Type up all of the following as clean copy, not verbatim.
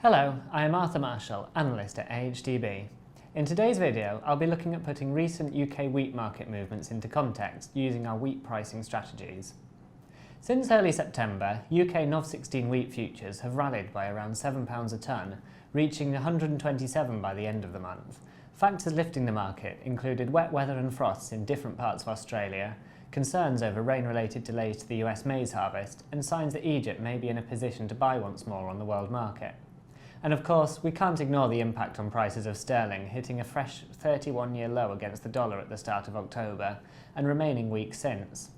Hello, I am Arthur Marshall, analyst at AHDB. In today's video, I'll be looking at putting recent UK wheat market movements into context using our wheat pricing strategies. Since early September, UK NOV16 wheat futures have rallied by around £7 a tonne, reaching 127 by the end of the month. Factors lifting the market included wet weather and frosts in different parts of Australia, concerns over rain-related delays to the US maize harvest, and signs that Egypt may be in a position to buy once more on the world market. And of course, we can't ignore the impact on prices of sterling, hitting a fresh 31-year low against the dollar at the start of October, and remaining weak since.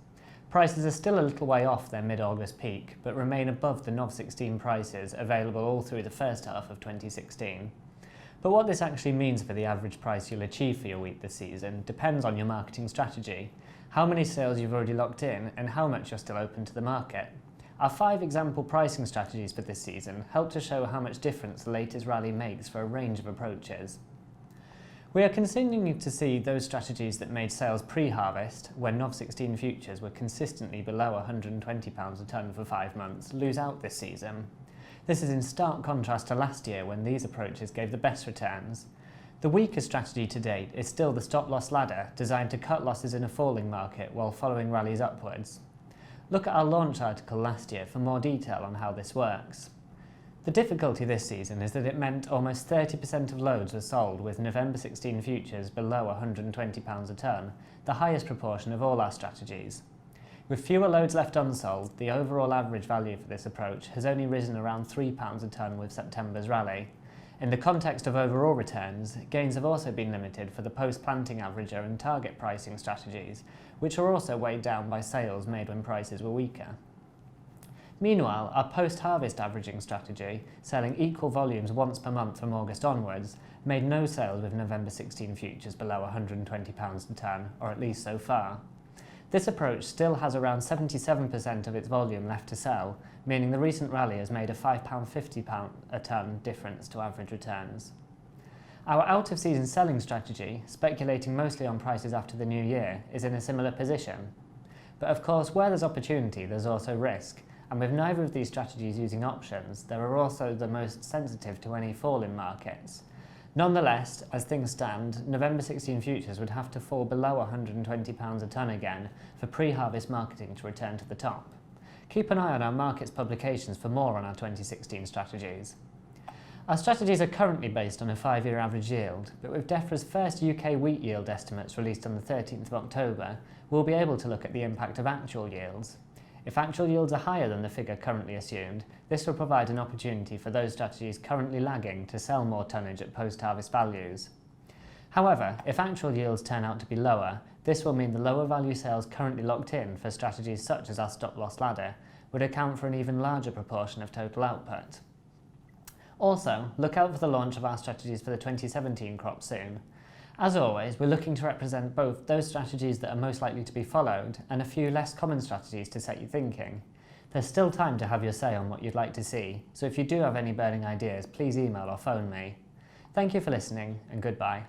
Prices are still a little way off their mid-August peak, but remain above the NOV16 prices available all through the first half of 2016. But what this actually means for the average price you'll achieve for your wheat this season depends on your marketing strategy, how many sales you've already locked in, and how much you're still open to the market. Our 5 example pricing strategies for this season help to show how much difference the latest rally makes for a range of approaches. We are continuing to see those strategies that made sales pre-harvest, when NOV16 futures were consistently below £120 a tonne for 5 months, lose out this season. This is in stark contrast to last year when these approaches gave the best returns. The weakest strategy to date is still the stop-loss ladder, designed to cut losses in a falling market while following rallies upwards. Look at our launch article last year for more detail on how this works. The difficulty this season is that it meant almost 30% of loads were sold with November 16 futures below £120 a tonne, the highest proportion of all our strategies. With fewer loads left unsold, the overall average value for this approach has only risen around £3 a tonne with September's rally. In the context of overall returns, gains have also been limited for the post-planting averager and target pricing strategies, which are also weighed down by sales made when prices were weaker. Meanwhile, our post-harvest averaging strategy, selling equal volumes once per month from August onwards, made no sales with November 16 futures below £120 a tonne, or at least so far. This approach still has around 77% of its volume left to sell, meaning the recent rally has made a £5.50 a tonne difference to average returns. Our out-of-season selling strategy, speculating mostly on prices after the new year, is in a similar position. But of course, where there's opportunity, there's also risk, and with neither of these strategies using options, they are also the most sensitive to any fall in markets. Nonetheless, as things stand, November 16 futures would have to fall below £120 a tonne again for pre-harvest marketing to return to the top. Keep an eye on our markets publications for more on our 2016 strategies. Our strategies are currently based on a 5-year average yield, but with DEFRA's first UK wheat yield estimates released on the 13th of October, we'll be able to look at the impact of actual yields. If actual yields are higher than the figure currently assumed, this will provide an opportunity for those strategies currently lagging to sell more tonnage at post-harvest values. However, if actual yields turn out to be lower, this will mean the lower value sales currently locked in for strategies such as our stop-loss ladder would account for an even larger proportion of total output. Also, look out for the launch of our strategies for the 2017 crop soon. As always, we're looking to represent both those strategies that are most likely to be followed and a few less common strategies to set you thinking. There's still time to have your say on what you'd like to see, so if you do have any burning ideas, please email or phone me. Thank you for listening, and goodbye.